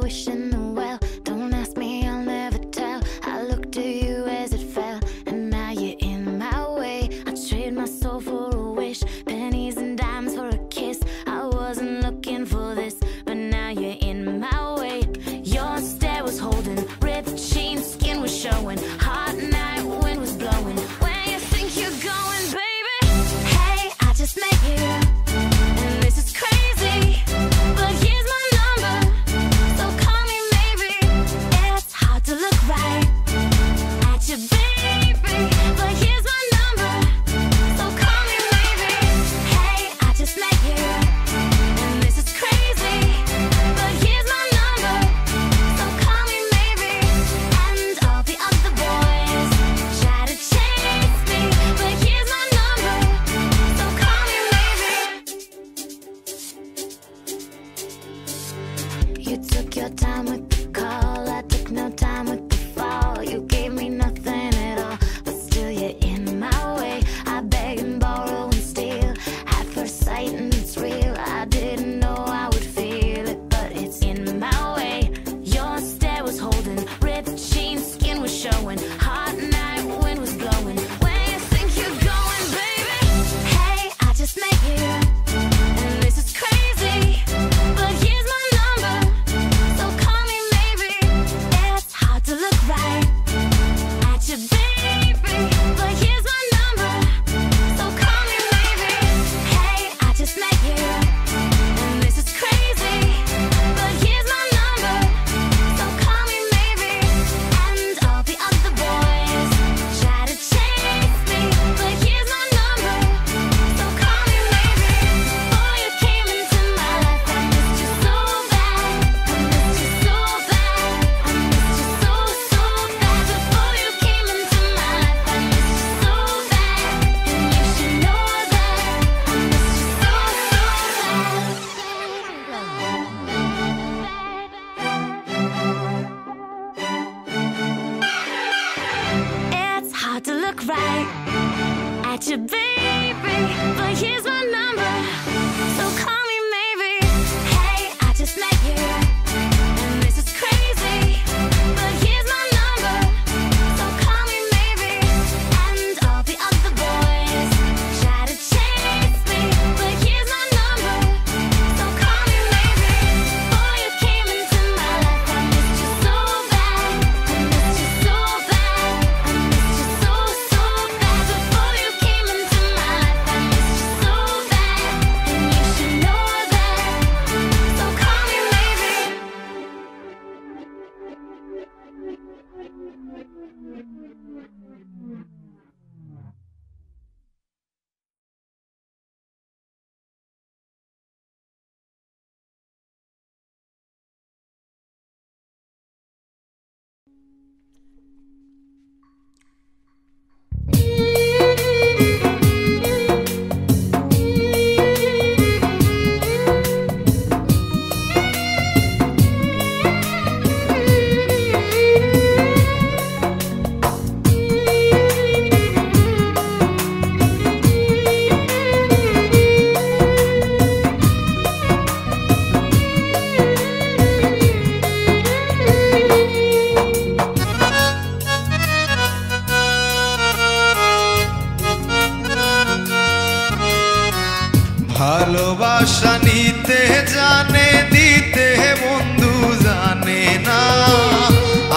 wishing well. Don't ask me, I'll never tell. I looked to you as it fell, and now you're in my way. I trade my soul for a wish, pennies and dimes for a kiss. I wasn't looking for this, but now you're in my way. Your stare was holding, ripped jeans, skin was showing. Hot night, wind was blowing. Where you think you're going, baby? Hey, I just met you, and this is crazy, but here's my number, so call me maybe. It's hard to look right at you, baby, but here's my number, so call me maybe. Hey, I just met you, and this is crazy, but here's my number, so call me maybe. And all the other boys try to chase me, but here's my number, so call me maybe. You took your time with the call, I took no time with the fall. You gave me nothing at all, but still you're in my way. I beg and borrow and steal at first sight, and it's real. I didn't know I would feel it, but it's in my way. Your stare was holding, ripped jeans, skin was showing. Hot night, wind was blowing. Where you think you're going, baby? Hey, I just met you, and this is crazy, but here's my number, so call me maybe. It's hard to look right at you, baby, but here's my number, so call me maybe. Hey, I just met you, and this is crazy, but here's my number, so call me maybe. And all the other boys try to chase me, but here's my number, so call me maybe. Before you came into my life, I missed you so bad. I missed you so bad. I missed you so, so bad. Before you came into my life, I missed you so bad. And you should know that I missed you so, so bad. It's hard to look right at you, baby, but here's my number, so call me maybe. Hey, I just met you, and this is crazy, but here's my number, so call me maybe. And all the other boys try to chase me, but here's my number, so call me maybe. Before you came into my life, I missed you so bad. I missed you so bad. I missed you so, so bad. Before you came into my life, I missed you so bad. And you should know that, so call me maybe. ভালোবাসা নিতে জানে, দিতে বন্ধু জানে না।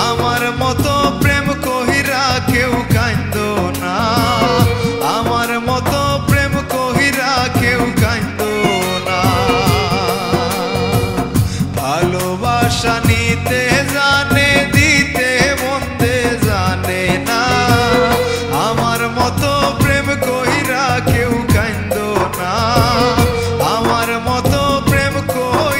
আমার মতো প্রেম কহিরা কেউ কান্দো না, আমার মতো প্রেম কহিরা কেউ কান্দো না। ভালোবাসা নিতে জানে, দিতে বন্ধে জানে না। আমার মতো প্রেম কহিরা কেউ কান্দো না, আমার মতো প্রেম কহিরা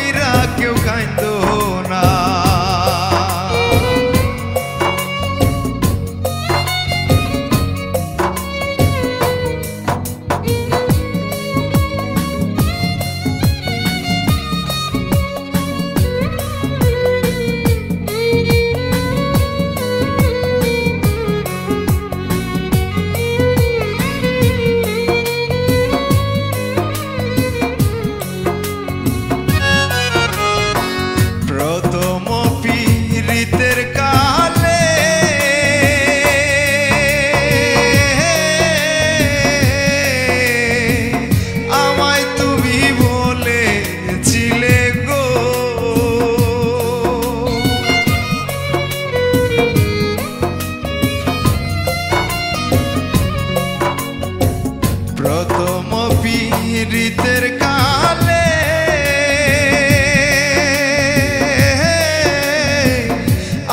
রীতের কালে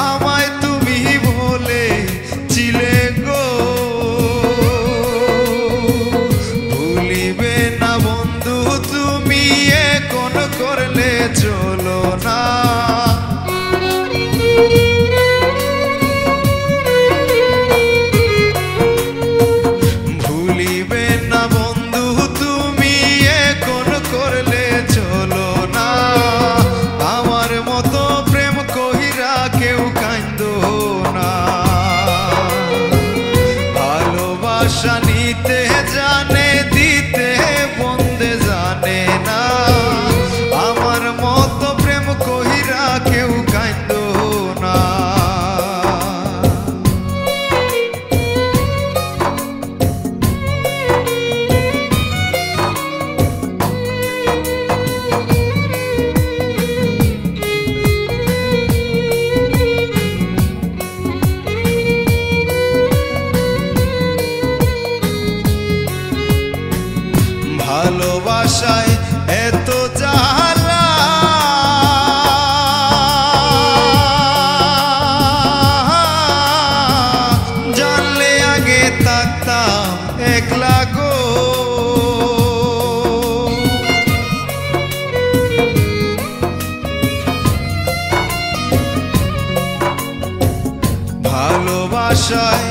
আমায় তুমি বলেছিলে গো, ভুলিবে না বন্ধু তুমি এখন করলে চলো না। ভুলিবে না বন্ধু তুমি এখন করলে চলো না। আমার মতো প্রেম কহিরা কেউ কান্দো না। ভালোবাসা নিতে জানে দিতে বন্দে জানে না। আমার মতো প্রেম কহিরা কেউ কান্দো না। ভালোবাসায় এত জ্বালা জানলে আগে থাকতাম একলা গো। ভালোবাসায়